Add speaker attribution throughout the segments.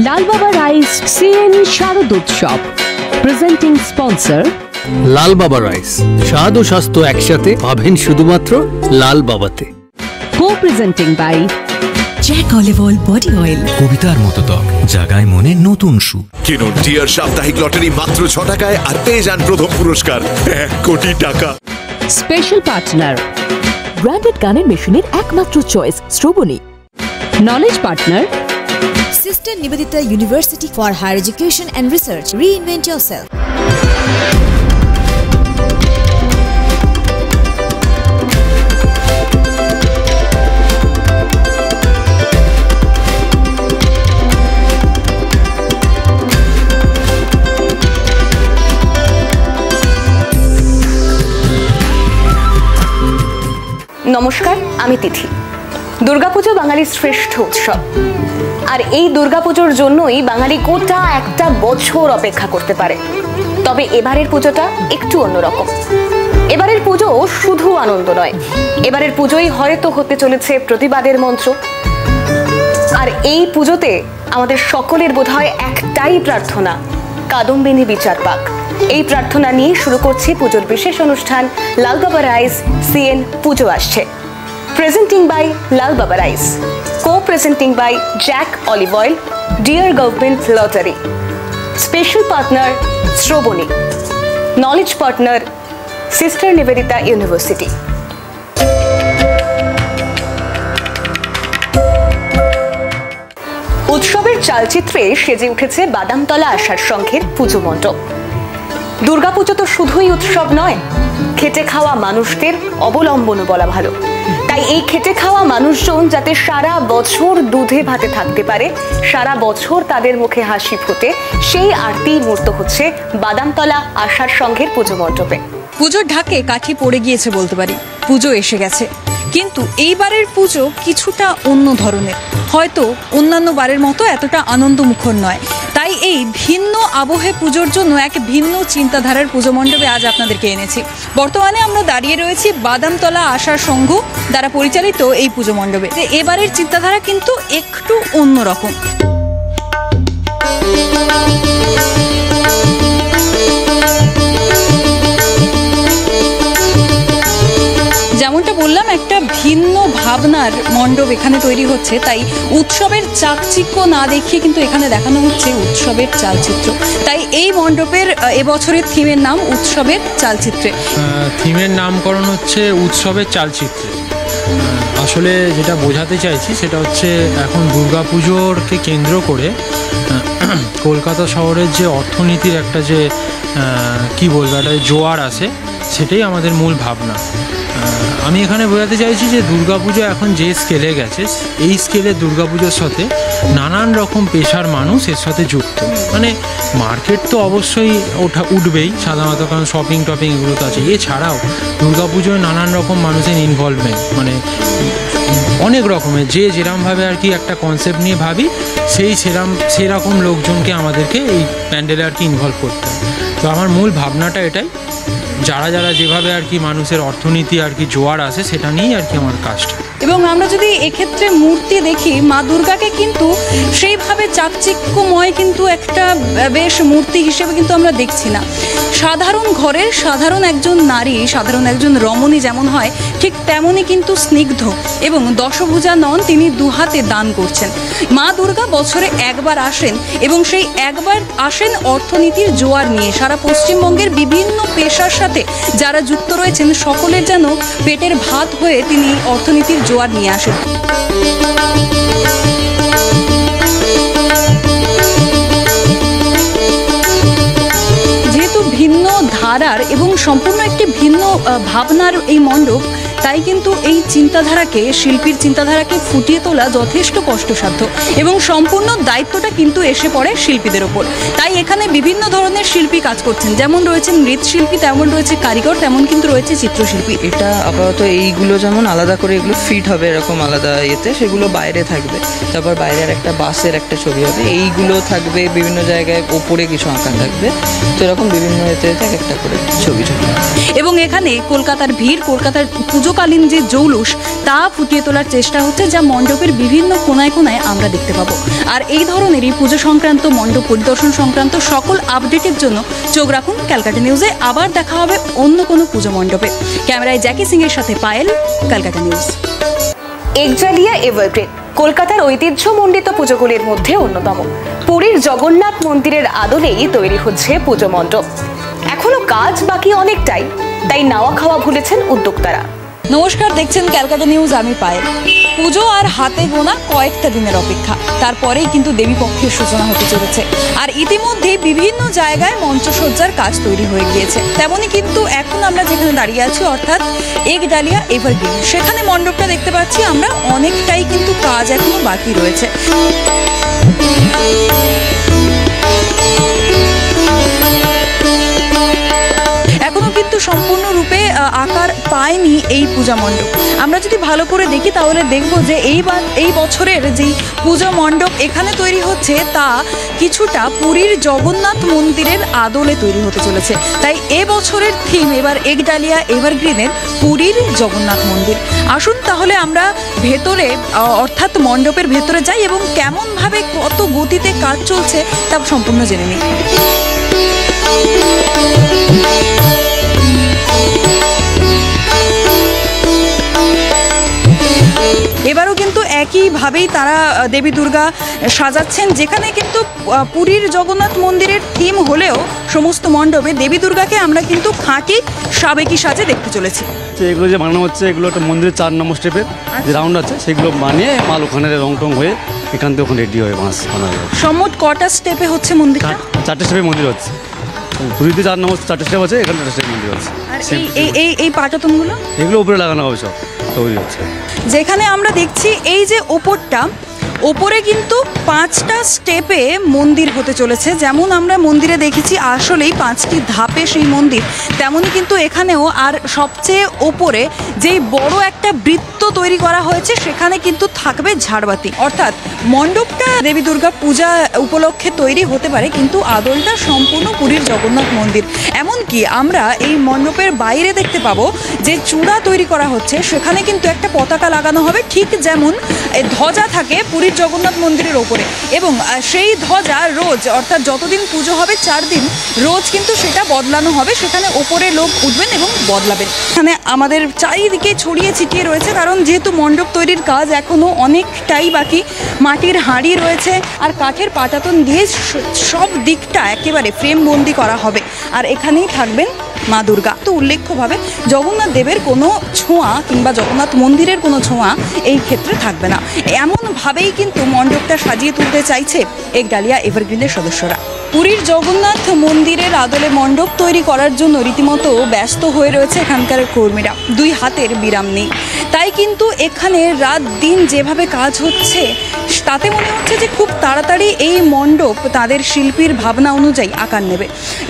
Speaker 1: Lalbaba rice CN শারদ উৎসব presenting sponsor
Speaker 2: Lalbaba rice, স্বাদ ও স্বাস্থ্য একসাথে পাবেন শুধুমাত্র লালবাবাতে।
Speaker 1: Co-presenting by
Speaker 3: Jack olive oil body oil,
Speaker 4: কবিতার মতো ত্বক জাগায় মনে নতুন সুর।
Speaker 5: কিনুন টিয়ার সাপ্তাহিক লটারি মাত্র 6 টাকায় আর পেয়ে যান প্রথম পুরস্কার 1 কোটি টাকা।
Speaker 1: স্পেশাল পার্টনার
Speaker 3: ব্র্যান্ডেড গানের মেশিনের একমাত্র choice Shrabani.
Speaker 1: Knowledge partner
Speaker 6: Sister Nivedita University for Higher Education and Research. Reinvent yourself.
Speaker 7: নমস্কার, আমি তিথি। দুর্গাপুজো বাঙালির শ্রেষ্ঠ উৎসব, আর এই দুর্গাপুজোর জন্যই বাঙালি গোটা একটা বছর অপেক্ষা করতে পারে। তবে এবারের পুজোটা একটু অন্যরকম। এবারের পুজো শুধু আনন্দ নয়, এবারের পুজোই হয়তো হতে চলেছে প্রতিবাদের মন্ত্র। আর এই পুজোতে আমাদের সকলের বোধহয় একটাই প্রার্থনা, কাদম্বিনী বিচার পাক। এই প্রার্থনা নিয়ে শুরু করছি পুজোর বিশেষ অনুষ্ঠান লালবাবা রাইস CN পুজো আসছে। Presenting by Lalbaba rice, co-presenting by Jack Olive Oil, Dear Government Lottery, special partner Shroboni, knowledge partner Sister Nivedita University. উৎসবের চালচিত্রে সেজে উঠেছে বাদামতলা আষাঢ় সংঘের পুজো মণ্ডপ। দুর্গাপুজো তো শুধুই উৎসব নয়, খেটে খাওয়া মানুষদের অবলম্বনও বলা ভালো। তাই এই খেটে খাওয়া মানুষজন যাতে সারা বছর দুধে ভাতে থাকতে পারে, সারা বছর তাদের মুখে হাসি ফোটে, সেই আরতি মূর্ত হচ্ছে বাদামতলা আষাঢ় সংঘের পুজো মণ্ডপে।
Speaker 8: পুজোর ঢাকে কাঠি পড়ে গিয়েছে বলতে পারি, পুজো এসে গেছে। কিন্তু এইবারের পুজো কিছুটা অন্য ধরনের, হয়তো অন্যান্য বারের মতো এতটা আনন্দমুখর নয়। তাই এই ভিন্ন আবহে পুজোর জন্য এক ভিন্ন চিন্তাধারার পুজো মণ্ডপে আজ আপনাদেরকে এনেছি। বর্তমানে আমরা দাঁড়িয়ে রয়েছি বাদামতলা আষাঢ় সংঘ দ্বারা পরিচালিত এই পুজো মণ্ডপে। এবারের চিন্তাধারা কিন্তু একটু অন্যরকম। যেমনটা বললাম, একটা ভিন্ন ভাবনার মণ্ডপ এখানে তৈরি হচ্ছে। তাই উৎসবের চাকচিক্য না দেখিয়ে কিন্তু এখানে দেখানো হচ্ছে উৎসবের চালচিত্র। তাই এই মণ্ডপের এবছরের থিমের নাম উৎসবের চালচিত্রে।
Speaker 9: থিমের নামকরণ হচ্ছে উৎসবের চালচিত্রে। আসলে যেটা বোঝাতে চাইছি সেটা হচ্ছে এখন দুর্গাপুজোরকে কেন্দ্র করে কলকাতা শহরের যে অর্থনীতির একটা যে কি বলবো একটা জোয়ার আছে, সেটাই আমাদের মূল ভাবনা। আমি এখানে বোঝাতে চাইছি যে দুর্গাপুজো এখন যে স্কেলে গেছে, এই স্কেলে দুর্গাপুজোর সাথে নানান রকম পেশার মানুষ এর সাথে যুক্ত। মানে মার্কেট তো অবশ্যই উঠবেই সাধারণত, কারণ শপিং টপিং এগুলো তো আছে। এছাড়াও দুর্গাপুজোয় নানান রকম মানুষের ইনভলভমেন্ট, মানে অনেক রকমের যে যেরকমভাবে আর কি একটা কনসেপ্ট নিয়ে ভাবি, সেরকম লোকজনকে আমাদেরকে এই প্যান্ডেলে আর কি ইনভলভ করতে হয়। তো আমার মূল ভাবনাটা এটাই, যারা যারা যেভাবে আর কি মানুষের অর্থনীতি আর কি জোয়ার আসে, সেটা নিয়েই আর কি আমার কাজটা।
Speaker 8: এবং আমরা যদি এক্ষেত্রে মূর্তি দেখি, মা দুর্গাকে কিন্তু সেইভাবে চাকচিক্যময় কিন্তু একটা বেশ মূর্তি হিসেবে কিন্তু আমরা দেখছি না। সাধারণ ঘরের সাধারণ একজন নারী, সাধারণ একজন রমণী যেমন হয়, ঠিক তেমনই কিন্তু স্নিগ্ধ এবং দশভুজা নন, তিনি দুহাতে দান করছেন। মা দুর্গা বছরে একবার আসেন এবং সেই একবার আসেন অর্থনীতির জোয়ার নিয়ে। সারা পশ্চিমবঙ্গের বিভিন্ন পেশার সাথে যারা যুক্ত রয়েছেন, সকলের যেন পেটের ভাত হয়ে তিনি অর্থনীতির জোয়ার নিয়ে আসেন। যেহেতু ভিন্ন ধারার এবং সম্পূর্ণ একটি ভিন্ন ভাবনার এই মণ্ডপ, তাই কিন্তু এই চিন্তাধারাকে, শিল্পীর চিন্তাধারাকে ফুটিয়ে তোলা যথেষ্ট কষ্টসাধ্য এবং সম্পূর্ণ দায়িত্বটা কিন্তু এসে পড়ে শিল্পীদের ওপর। তাই এখানে বিভিন্ন ধরনের শিল্পী কাজ করছেন, যেমন রয়েছেন মৃৎশিল্পী, তেমন রয়েছে কারিগর, তেমন কিন্তু রয়েছে চিত্রশিল্পী।
Speaker 10: এটা আপাতত এইগুলো যেমন আলাদা করে এগুলো ফিট হবে এরকম আলাদা ইয়েতে, সেগুলো বাইরে থাকবে। তারপর বাইরের একটা বাসের একটা ছবি হবে, এইগুলো থাকবে বিভিন্ন জায়গায়, ওপরে কিছু আঁকা থাকবে। তো এরকম বিভিন্ন এতে একটা করে ছবি।
Speaker 8: এবং এখানে এখানে কলকাতার ভিড়, কলকাতার পুজোকালীন যে জৌলুস তা ফুটিয়ে তোলার চেষ্টা হচ্ছে, যা মণ্ডপের বিভিন্ন কোনায় কোনায় আমরা দেখতে পাবো। আর এই ধরনেরই পুজো সংক্রান্ত, মণ্ডপ পরিদর্শন সংক্রান্ত সকল আপডেটের জন্য চোখ রাখুন ক্যালকাটা নিউজে। আবার দেখা হবে অন্য কোনো পুজো মণ্ডপে। ক্যামেরায় জ্যাকি সিং এর সাথে পায়েল, ক্যালকাটা নিউজ।
Speaker 7: একজালিয়া এভারগ্রিন কলকাতার ঐতিহ্যমণ্ডিত পুজোগুলির মধ্যে অন্যতম। পুরীর জগন্নাথ মন্দিরের আদলেই তৈরি হচ্ছে পুজো মণ্ডপ। এখনো কাজ বাকি অনেকটাই, তাই নাওয়া খাওয়া ভুলেছেন উদ্যোক্তারা।
Speaker 8: নমস্কার, দেখছেন ক্যালকাটা নিউজ, আমি পায়েল। পুজো আর হাতে গোনা কয়েকটা দিনের অপেক্ষা, তারপরেই কিন্তু দেবী পক্ষের সূচনা হতে চলেছে। আর ইতিমধ্যে বিভিন্ন জায়গায় মঞ্চসজ্জার কাজ তৈরি হয়ে গিয়েছে। তেমনই কিন্তু এখন আমরা যেখানে দাঁড়িয়ে আছি, অর্থাৎ একডালিয়া এভারগ্রিন, সেখানে মণ্ডপটা দেখতে পাচ্ছি আমরা। অনেকটাই কিন্তু কাজ এখনো বাকি রয়েছে। এখনো কিন্তু সম্পূর্ণরূপে আকার পায়নি এই পূজা মণ্ডপ। আমরা যদি ভালো করে দেখি তাহলে দেখব যে এই বছরের যেই পূজা মণ্ডপ এখানে তৈরি হচ্ছে তা কিছুটা পুরীর জগন্নাথ মন্দিরের আদলে তৈরি হতে চলেছে। তাই এবছরের থিম এবার একডালিয়া এভারগ্রিনের পুরীর জগন্নাথ মন্দির। আসুন তাহলে আমরা ভেতরে, অর্থাৎ মণ্ডপের ভেতরে যাই এবং কেমনভাবে, কত গতিতে কাজ চলছে তা সম্পূর্ণ জেনে নিই। এবারও কিন্তু একইভাবেই তারা দেবী দুর্গা সাজাচ্ছেন, যেখানে কিন্তু পুরীর জগন্নাথ মন্দিরের থিম হলেও সমস্ত মণ্ডপে দেবী দুর্গাকে আমরা কিন্তু খাঁটি সাবেকি সাজে দেখতে চলেছি।
Speaker 11: এগুলো যে বানানো হচ্ছে, এগুলো একটা মন্দিরের 4 নম্বর স্টেপের যে রাউন্ড আছে, সেগুলো বানিয়ে মাল ওখানে রং টং হয়ে এখান থেকে ওখানে রেডি হয়ে মাছ বানানো যায়।
Speaker 8: সম্মত কটা স্টেপে হচ্ছে মন্দিরটা?
Speaker 11: 4টে স্টেপে মন্দির হচ্ছে। পুরীতে 4 নম্বর 4টে স্টেপ আছে, এখানে 4টে স্টেপ মন্দির হচ্ছে।
Speaker 8: আর এই পাটাতনগুলো
Speaker 11: এগুলো উপরে লাগানো হবে, সব তৈরি হচ্ছে।
Speaker 8: যেখানে আমরা দেখছি এই যে ওপরে কিন্তু 5টা স্টেপে মন্দির হতে চলেছে। যেমন আমরা মন্দিরে দেখেছি আসলেই 5টি ধাপে সেই মন্দির, তেমনই কিন্তু এখানেও। আর সবচেয়ে ওপরে যেই বড় একটা বৃত্ত তৈরি করা হয়েছে, সেখানে কিন্তু থাকবে ঝাড়বাতি। অর্থাৎ মণ্ডপটা দেবী দুর্গা পূজা উপলক্ষে তৈরি হতে পারে, কিন্তু আদলটা সম্পূর্ণ পুরীর জগন্নাথ মন্দির। এমনকি আমরা এই মণ্ডপের বাইরে দেখতে পাবো যে চূড়া তৈরি করা হচ্ছে, সেখানে কিন্তু একটা পতাকা লাগানো হবে, ঠিক যেমন ধ্বজা থাকে পুরীর জগন্নাথ মন্দিরের ওপরে। এবং সেই ধ্বজা রোজ, অর্থাৎ যতদিন পুজো হবে 4 দিন, রোজ কিন্তু সেটা বদলানো হবে। সেখানে ওপরে লোক উঠবেন এবং বদলাবেন। এখানে আমাদের চারিদিকে ছড়িয়ে ছিটিয়ে রয়েছে, কারণ যেহেতু মণ্ডপ তৈরির কাজ এখনও অনেকটাই বাকি। মাটির হাঁড়ি রয়েছে আর কাঠের পাটাতন দিয়ে সব দিকটা একেবারে ফ্রেম বন্দি করা হবে। আর এখানেই থাকবেন মা দুর্গা। তো উল্লেখ্যভাবে জগন্নাথ দেবের কোনো ছোঁয়া কিংবা জগন্নাথ মন্দিরের কোনো ছোঁয়া এই ক্ষেত্রে থাকবে না। এমনভাবেই কিন্তু মণ্ডপটা সাজিয়ে তুলতে চাইছে একডালিয়া এভারগ্রিনের সদস্যরা। পুরীর জগন্নাথ মন্দিরের আদলে মণ্ডপ তৈরি করার জন্য রীতিমতো ব্যস্ত হয়ে রয়েছে এখানকার কর্মীরা। 2 হাতের বিরাম নেই। তাই কিন্তু এখানে রাত দিন যেভাবে কাজ হচ্ছে, তাতে মনে হচ্ছে যে খুব তাড়াতাড়ি এই মণ্ডপ তাদের শিল্পীর ভাবনা অনুযায়ী আকার নেবে।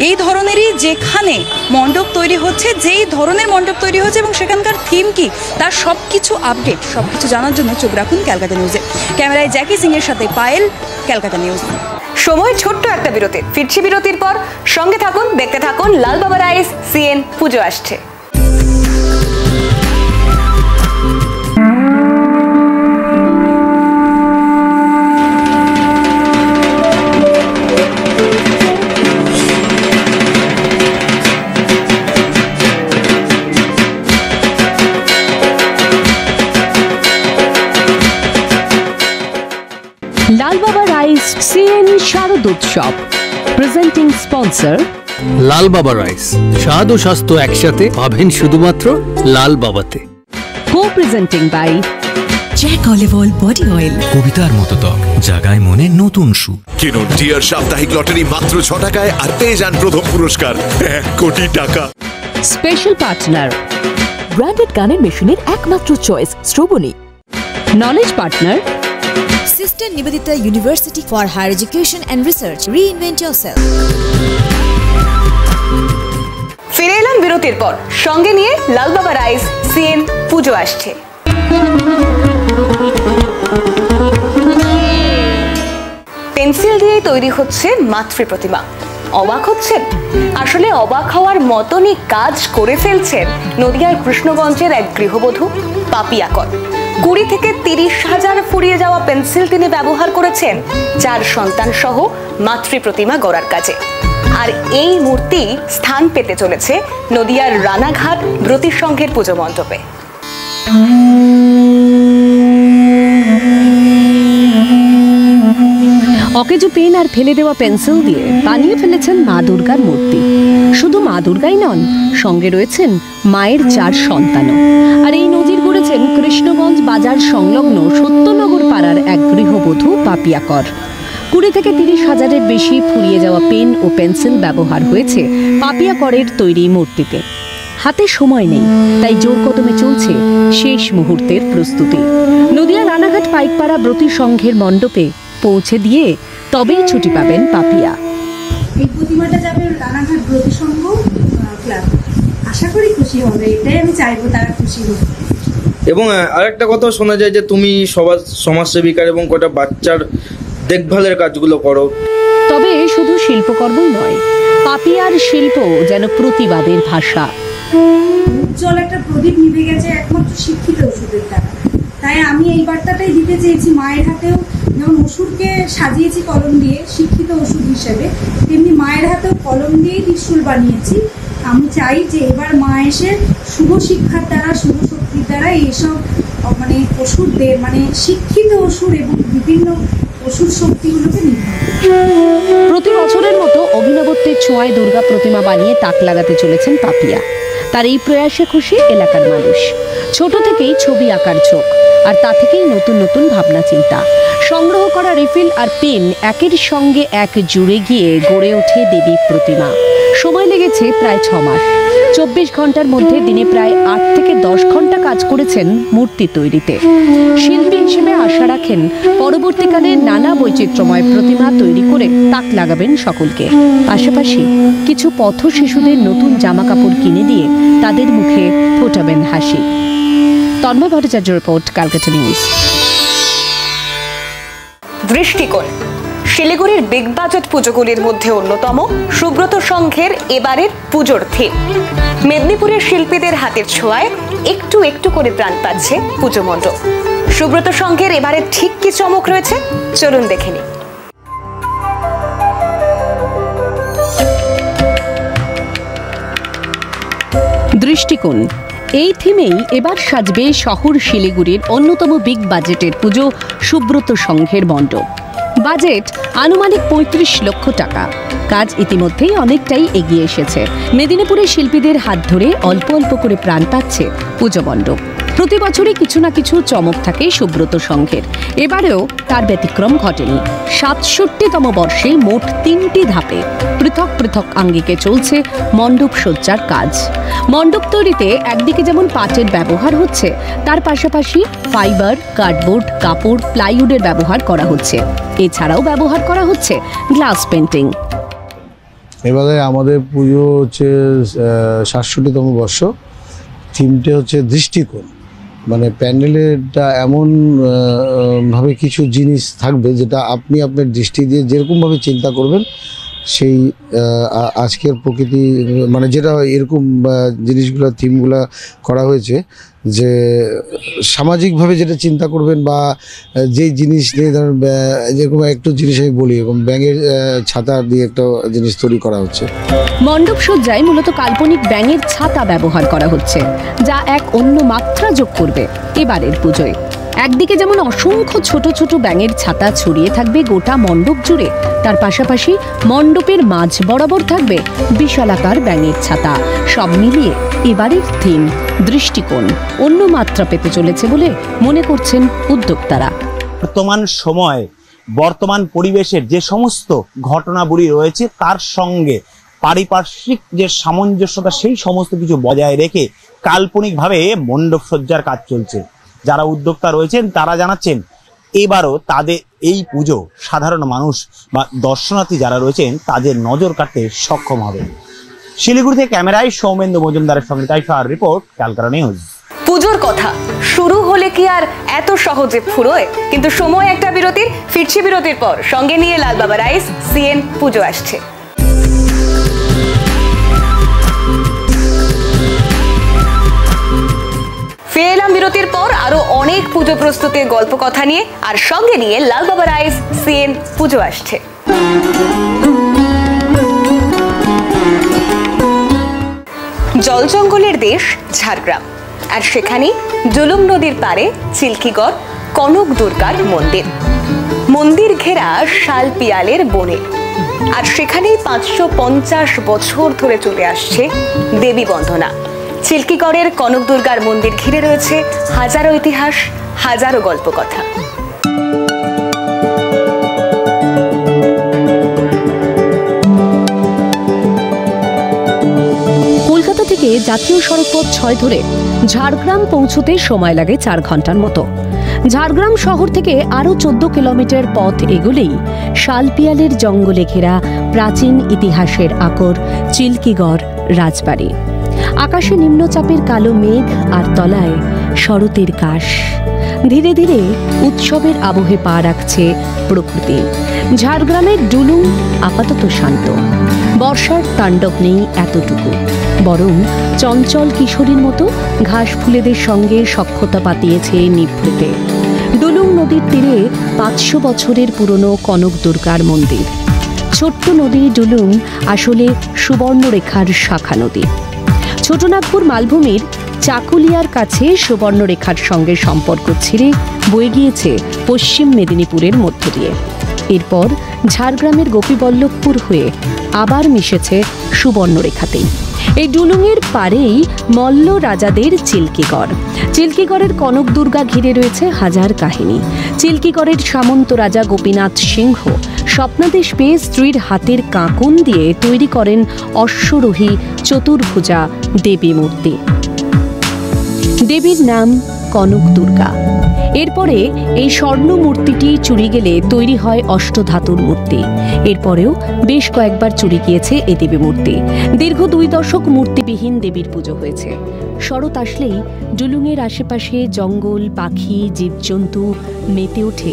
Speaker 8: এই ধরনেরই যেখানে মণ্ডপ তৈরি হচ্ছে, যেই ধরনের মণ্ডপ তৈরি হচ্ছে এবং সেখানকার থিম কি, তার সব কিছু আপডেট, সব কিছু জানার জন্য চোখ রাখুন ক্যালকাটা নিউজে। ক্যামেরায় জ্যাকি সিং এর সাথে পায়েল, ক্যালকাটা নিউজ।
Speaker 7: সময় ছোট্ট একটা বিরতি। ফিরছি বিরতির পর, সঙ্গে থাকুন, দেখতে থাকুন লাল বাবা রাইস সিএন পুজো আসছে।
Speaker 1: Lal Baba Rice CN শারদোৎসব presenting sponsor
Speaker 2: Lal Baba rice, স্বাদ ও স্বাস্থ্য একসাথে পাবেন শুধুমাত্র লাল বাবাতে।
Speaker 1: co-presenting by
Speaker 3: Jack olive oil body oil.
Speaker 4: কবিতার মতো ত্বক, জাগায় মনে নতুন সুখ।
Speaker 5: কিনুন টিয়ার সাপ্তাহিক লটারি মাত্র 6 টাকায় আর পেয়ে যান প্রথম পুরস্কার 1 কোটি টাকা।
Speaker 1: স্পেশাল পার্টনার
Speaker 3: ব্র্যান্ডেড গানের মেশিনের একমাত্র choice Shrabani.
Speaker 1: Knowledge partner
Speaker 6: Sister Nivedita University for Higher Education and Research. Reinvent yourself.
Speaker 7: ফিরে এলাম বিরতির পর, সঙ্গে নিয়ে লাল বাবা রাইস সিএন পুজো আসছে। পেন্সিল দিয়ে তৈরি হচ্ছে মাতৃ প্রতিমা। অবাক হচ্ছেন? আসলে অবাক হওয়ার মতনই কাজ করে ফেলছেন নদিয়ার কৃষ্ণগঞ্জের এক গৃহবধূ পাপিয়া কর। 20 থেকে 30,000 ফুরিয়ে যাওয়া পেন্সিল তিনি ব্যবহার করেছেন 4 সন্তান সহ মাতৃ প্রতিমা গড়ার কাজে। আর এই মূর্তি স্থান পেতে চলেছে নদিয়ার রানাঘাট ব্রতী সংঘের পুজো মণ্ডপে।
Speaker 1: অকেজো পেন আর ফেলে দেওয়া পেন্সিল দিয়ে বানিয়ে ফেলেছেন মা দুর্গার মূর্তি। শুধু মা দুর্গাই নন, সঙ্গে রয়েছেন মায়ের 4 সন্তানও। আর এই নজির গড়েছেন কৃষ্ণগঞ্জ বাজার সংলগ্ন সত্যনগর পাড়ার এক গৃহবধূ পাপিয়া কর। 20 থেকে 30,000-এর বেশি ফুরিয়ে যাওয়া পেন ও পেন্সিল ব্যবহার হয়েছে পাপিয়া করের তৈরি মূর্তিতে। হাতে সময় নেই, তাই জোর কদমে চলছে শেষ মুহূর্তের প্রস্তুতি। নদিয়া রানাঘাট পাইকপাড়া ব্রতী সংঘের মণ্ডপে পৌঁছে দিয়ে তবেই ছুটি পাবেন পাপিয়া।
Speaker 12: এই প্রতিমাটা যাবে রানাঘাট ব্রতী সংঘ ক্লাব। আশা করি খুশি হবে, এটাই আমি চাইবো তারা খুশি হোক।
Speaker 13: এবং আরেকটা কথা শোনা যায় যে তুমি সমাজসেবিকার এবং কটা বাচ্চার দেখভালের কাজগুলো করো।
Speaker 1: তবে শুধু শিল্পকর্মই নয়, পাপিয়ার শিল্প যেন প্রতিবাদের ভাষা।
Speaker 12: উজ্জ্বল একটা প্রদীপ নিভে গেছে একমাত্র শিক্ষিত ওষুধের দ্বারা। তাই আমি এই বার্তাটাই দিতে চেয়েছি, মায়ের হাতেও যেমন অসুরকে সাজিয়েছি কলম দিয়ে শিক্ষিত ওষুধ হিসেবে, তেমনি মায়ের হাতেও কলম দিয়েই ত্রিশূল বানিয়েছি। আমি চাই যে এবার মা এসে শুভ শিক্ষার দ্বারা, শুভ শক্তির দ্বারা এইসব মানে অসুরদের, মানে শিক্ষিত অসুর এবং বিভিন্ন অসুর শক্তিগুলোকে নির্ভর।
Speaker 1: প্রতি বছরের মতো অভিনবত্বের ছোঁয়ায় দুর্গা প্রতিমা বানিয়ে তাক লাগাতে চলেছেন পাপিয়া। তার এই প্রয়াসে খুশি এলাকার মানুষ। ছোট থেকেই ছবি আঁকার ঝোঁক, আর তা থেকেই নতুন নতুন ভাবনা চিন্তা। সংগ্রহ করা রিফিল আর পেন একের সঙ্গে এক জুড়ে গিয়ে গড়ে ওঠে দেবী প্রতিমা। সময় লেগেছে প্রায় 6 মাস। 24 ঘন্টার মধ্যে দিনে প্রায় 8 থেকে 10 ঘন্টা কাজ করেছেন মূর্তি তৈরিতে। শিল্পী হিসেবে আশা রাখেন পরবর্তীকালে নানা বৈচিত্র্যময় প্রতিমা তৈরি করে তাক লাগাবেন সকলকে। পাশাপাশি কিছু পথ শিশুদের নতুন জামা কাপড় কিনে দিয়ে তাদের মুখে ফোটাবেন হাসি। Tanmoy Bhattacharya report, Calcutta news.
Speaker 7: দৃষ্টিকোণ শিলিগুড়ির বিগ বাজেট পুজোগুলির মধ্যে অন্যতম সুব্রত সংঘের এবারের পুজোর থিম। মেদিনীপুরের শিল্পীদের হাতের ছোঁয়ায় একটু একটু করে প্রাণ পাচ্ছে পুজো মণ্ডপ। সুব্রত সংঘের এবারে ঠিক কি চমক রয়েছে, চলুন দেখে নিই।
Speaker 1: দৃষ্টিকোণ এই থিমেই এবার সাজবে শহর শিলিগুড়ির অন্যতম বিগ বাজেটের পুজো সুব্রত সংঘের মণ্ডপ। বাজেট আনুমানিক 35 লক্ষ টাকা। কাজ ইতিমধ্যেই অনেকটাই এগিয়ে এসেছে। মেদিনীপুরের শিল্পীদের হাত ধরে অল্প অল্প করে প্রাণ পাচ্ছে পুজো মণ্ডপ। প্রতি বছরই কিছু না কিছু চমক থাকে সুব্রত সংঘের। এবারেও তার ব্যতিক্রম ঘটেনি। 67তম বর্ষে মোট 3টি ধাপে পৃথক পৃথক আঙ্গিকে চলছে মণ্ডপ সজ্জার কাজ। মণ্ডপ তৈরিতে একদিকে যেমন পাটের ব্যবহার হচ্ছে, তার পাশাপাশি ফাইবার, কার্ডবোর্ড, কাপড়, প্লাইউডের ব্যবহার করা হচ্ছে। এছাড়াও ব্যবহার করা হচ্ছে গ্লাস পেন্টিং।
Speaker 14: এবারে আমাদের পুজো হচ্ছে 67তম বর্ষ। থিমটা হচ্ছে দৃষ্টিকোণ, মানে প্যান্ডেলেরটা এমন ভাবে কিছু জিনিস থাকবে যেটা আপনি আপনার দৃষ্টি দিয়ে যেরকমভাবে চিন্তা করবেন সেই আজকের প্রকৃতি, মানে যেটা এরকম জিনিসগুলো থিমগুলো করা হয়েছে যে সামাজিকভাবে যেটা চিন্তা করবেন বা যেই জিনিস নিয়ে ধরেন, যেরকম একটু জিনিস আমি বলি, এরকম ব্যাঙের ছাতা দিয়ে একটা জিনিস তৈরি করা হচ্ছে।
Speaker 1: মণ্ডপ সজ্জায় মূলত কাল্পনিক ব্যাঙের ছাতা ব্যবহার করা হচ্ছে, যা এক অন্য মাত্রা যোগ করবে এবারের পুজোয়। একদিকে যেমন অসংখ্য ছোট ছোট ব্যাঙের ছাতা ছড়িয়ে থাকবে গোটা মণ্ডপ জুড়ে, তার পাশাপাশি মণ্ডপের মাঝ বরাবর থাকবে বিশালাকার ব্যাঙের ছাতা। সব মিলিয়ে এবারের থিম দৃষ্টিকোণ অন্য মাত্রা পেতে চলেছে বলে মনে করছেন উদ্যোক্তারা।
Speaker 15: বর্তমান সময়, বর্তমান পরিবেশের যে সমস্ত ঘটনাবলী রয়েছে তার সঙ্গে পারিপার্শ্বিক যে সামঞ্জস্যতা, সেই সমস্ত কিছু বজায় রেখে কাল্পনিকভাবে মণ্ডপ সজ্জার কাজ চলছে। যারা উদ্যোক্তা রয়েছেন তারা জানাচ্ছেন এবারও তাদের এই পুজো সাধারণ মানুষ বা দর্শনার্থী যারা রয়েছেন তাদের নজর কাটতে সক্ষম হবে। শিলিগুড়ি থেকে ক্যামেরায় সৌমেন্দু মজুমদারের সঙ্গে তাইফার রিপোর্ট, ক্যালকাটা নিউজ।
Speaker 7: পুজোর কথা শুরু হলে কি আর এত সহজে ফুরোয়? কিন্তু সময় একটা বিরতির, ফিরছি বিরতির পর। সঙ্গে নিয়ে লাল বাবা রাইস, সিএন পুজো আসছে। ফিরে এলাম বিরতির পর আরো অনেক পুজো প্রস্তুতির গল্প কথা নিয়ে, আর সঙ্গে নিয়ে লাল বাবা রাইস সিএন পুজো আসছে। জল জঙ্গলের দেশ ঝাড়গ্রাম, আর সেখানে জুলুম নদীর পারে চিল্কিগড় কনক দুর্গার মন্দির। মন্দির ঘেরা শাল পিয়ালের বনে, আর সেখানেই 550 বছর ধরে চলে আসছে দেবী বন্দনা। চিল্কিগড়ের কনক দুর্গার মন্দির ঘিরে রয়েছে হাজারো ইতিহাস, হাজারো গল্প কথা।
Speaker 1: কলকাতা থেকে জাতীয় সড়ক পথ 6 ধরে ঝাড়গ্রাম পৌঁছতে সময় লাগে 4 ঘন্টার মতো। ঝাড়গ্রাম শহর থেকে আরও 14 কিলোমিটার পথ এগোলেই শালপিয়ালের জঙ্গলে ঘেরা প্রাচীন ইতিহাসের আকর চিল্কিগড় রাজবাড়ি। আকাশে নিম্নচাপের কালো মেঘ, আর তলায় শরতের কাশ। ধীরে ধীরে উৎসবের আবহে পা রাখছে প্রকৃতি। ঝাড়গ্রামের ডুলুং আপাতত শান্ত, বর্ষার তাণ্ডব নেই এতটুকু, বরং চঞ্চল কিশোরীর মতো ঘাস ফুলেদের সঙ্গে সখ্যতা পাতিয়েছে নিভৃতে। ডুলুং নদীর তীরে 500 বছরের পুরনো কনক দুর্গার মন্দির। ছোট্ট নদী ডুলুং আসলে সুবর্ণরেখার শাখা নদী। ছোটনাগপুর মালভূমির চাকুলিয়ার কাছে সুবর্ণরেখার সঙ্গে সম্পর্ক ছিঁড়ে বয়ে গিয়েছে পশ্চিম মেদিনীপুরের মধ্য দিয়ে। এরপর ঝাড়গ্রামের গোপীবল্লভপুর হয়ে আবার মিশেছে সুবর্ণরেখাতেই। এই ডুলুংয়ের পারেই মল্ল রাজাদের চিল্কিগড়। চিল্কিগড়ের কনক দুর্গা ঘিরে রয়েছে হাজার কাহিনী। চিল্কিগড়ের সামন্ত রাজা গোপীনাথ সিংহ স্বপ্নাদেশ পেয়ে স্ত্রীর হাতের কাঁকুন দিয়ে তৈরি করেন অশ্বরোহী চতুর্ভুজা দেবী মূর্তি। দেবীর নাম কনক দুর্গা। এরপরে এই স্বর্ণ মূর্তিটি চুরি গেলে তৈরি হয় অষ্টধাতুর মূর্তি। এরপরেও বেশ কয়েকবার চুরি গিয়েছে এই দেবী মূর্তি। দীর্ঘ 2 দশক মূর্তিবিহীন দেবীর পুজো হয়েছে। শরৎ আসলেই ডুলুংয়ের আশেপাশে জঙ্গল, পাখি, জীবজন্তু মেতে ওঠে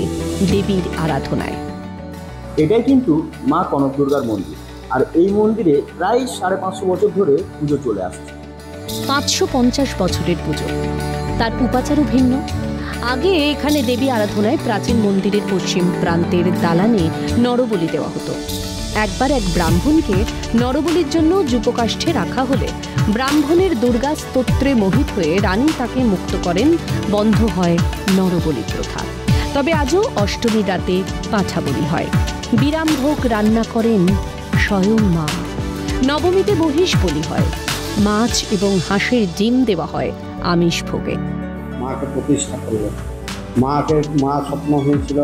Speaker 1: দেবীর আরাধনায়।
Speaker 15: এটাই কিন্তু মা কনক দুর্গার মন্দির, আর এই মন্দিরে প্রায় 550 বছর ধরে পুজো চলে আসছে।
Speaker 1: 550 বছরের পুজো, তার উপাচারও ভিন্ন। আগে এখানে দেবী আরাধনায় প্রাচীন মন্দিরের পশ্চিম প্রান্তের দালানে নরবলি দেওয়া হতো। একবার এক ব্রাহ্মণকে নরবলির জন্য যুপকাষ্ঠে রাখা হলে ব্রাহ্মণের দুর্গা স্তোত্রে মোহিত হয়ে রানী তাকে মুক্ত করেন, বন্ধ হয় নরবলি প্রথা। তবে আজও অষ্টমীর রাতে পাঁঠা বলি হয়। বিরামভোগ রান্না করেন স্বয়ং মা। নবমীতে মহিষ বলি হয়। মাছ এবং হাঁসের ডিম দেওয়া হয় আমিষ ভোগে।
Speaker 16: মাকে প্রতিষ্ঠা করলেন। মা স্বপ্ন হয়েছিল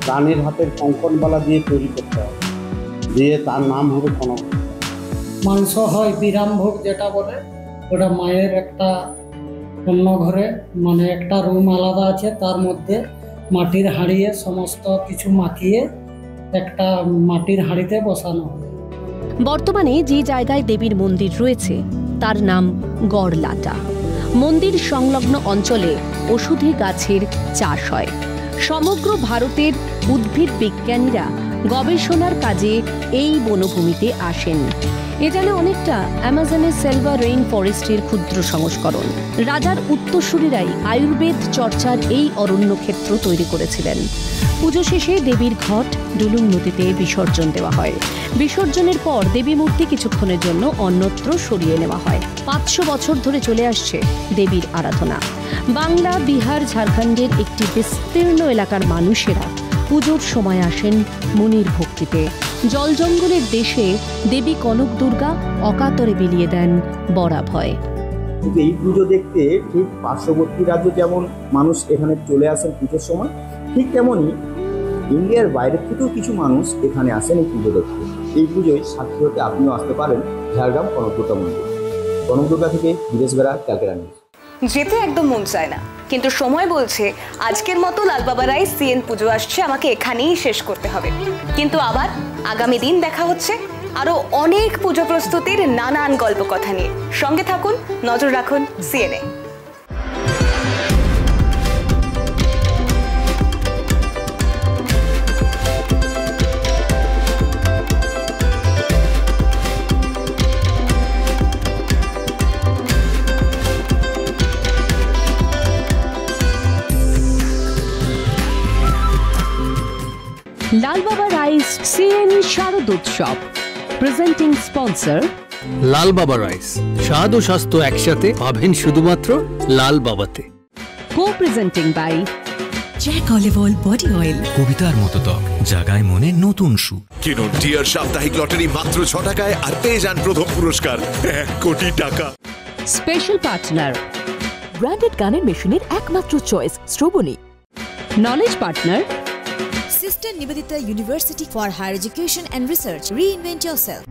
Speaker 16: রানীর হাতের কঙ্কনবালা দিয়ে তৈরি করতে হবে, দিয়ে তার নাম হবে কনক।
Speaker 17: মাংস হয় বিরামভোগ যেটা বলে, ওটা মায়ের একটা অন্য ঘরে, মানে একটা রুম আলাদা আছে, তার মধ্যে মাটির হাঁড়িয়ে সমস্ত কিছু মাখিয়ে একটা মাটির হাঁড়িতে বসানো হয়।
Speaker 1: বর্তমানে যে জায়গায় দেবীর মন্দির রয়েছে তার নাম গড়লাটা। মন্দির সংলগ্ন অঞ্চলে ওষুধি গাছের চাষ হয়। সমগ্র ভারতের উদ্ভিদ বিজ্ঞানীরা গবেষণার কাজে এই বনভূমিতে আসেন। এ যেন অনেকটা অ্যামাজনের সিলভার রেইন ফরেস্টের ক্ষুদ্র সংস্করণ। রাজার উত্তরসূরিরাই আয়ুর্বেদ চর্চার এই অরণ্য ক্ষেত্র তৈরি করেছিলেন। পুজো শেষে দেবীর ঘট ডুলুং নদীতে বিসর্জন দেওয়া হয়। বিসর্জনের পর দেবী মূর্তি কিছুক্ষণের জন্য অন্যত্র সরিয়ে নেওয়া হয়। 500 বছর ধরে চলে আসছে দেবীর আরাধনা। বাংলা, বিহার, ঝাড়খণ্ডের একটি বিস্তীর্ণ এলাকার মানুষেরা পুজোর সময় আসেন মনির ভক্তিতে। জল জঙ্গলের দেশে দেবী কনক দুর্গা অকাতরে বিলিয়ে দেন বরাভয়।
Speaker 15: এই পুজো দেখতে ঠিক পার্শ্ববর্তী রাজ্য যেমন মানুষ এখানে চলে আসেন পুজোর সময়, ঠিক তেমনই ইন্ডিয়ার বাইরের থেকেও কিছু মানুষ এখানে আসেন এই পুজো দেখতে। এই পুজোয় সাক্ষী হতে আপনিও আসতে পারেন ঝাড়গ্রাম কনক দুর্গা মন্দির। কনক দুর্গা থেকে বিদেশ বেড়া ক্যালকাটা নিউজ।
Speaker 7: যেতে একদম মন চায় না, কিন্তু সময় বলছে আজকের মতো লাল বাবা রাইস সিএন পুজো আসছে, আমাকে এখানেই শেষ করতে হবে। কিন্তু আবার আগামী দিন দেখা হচ্ছে আরো অনেক পুজো প্রস্তুতির নানান গল্প কথা নিয়ে। সঙ্গে থাকুন, নজর রাখুন সিএনএ।
Speaker 1: শারদোৎসব। Presenting sponsor
Speaker 2: Lal Baba rice, স্বাদ ও স্বাস্থ্য একসাথে পাবেন শুধুমাত্র লাল বাবাতে।
Speaker 1: Co-presenting by
Speaker 3: Jack olive oil body oil.
Speaker 4: কবিতার মতো ত্বক, জাগায় মনে নতুন সুর।
Speaker 5: কিনুন টিয়ার সাপ্তাহিক লটারি মাত্র 6 টাকায় আর পেয়ে যান প্রথম পুরস্কার 1 কোটি টাকা।
Speaker 1: স্পেশাল পার্টনার
Speaker 3: ব্র্যান্ডেড গানের মেশিনের একমাত্র choice Shrabani.
Speaker 1: Knowledge partner
Speaker 6: Sister Nivedita University for Higher Education and Research. Reinvent yourself.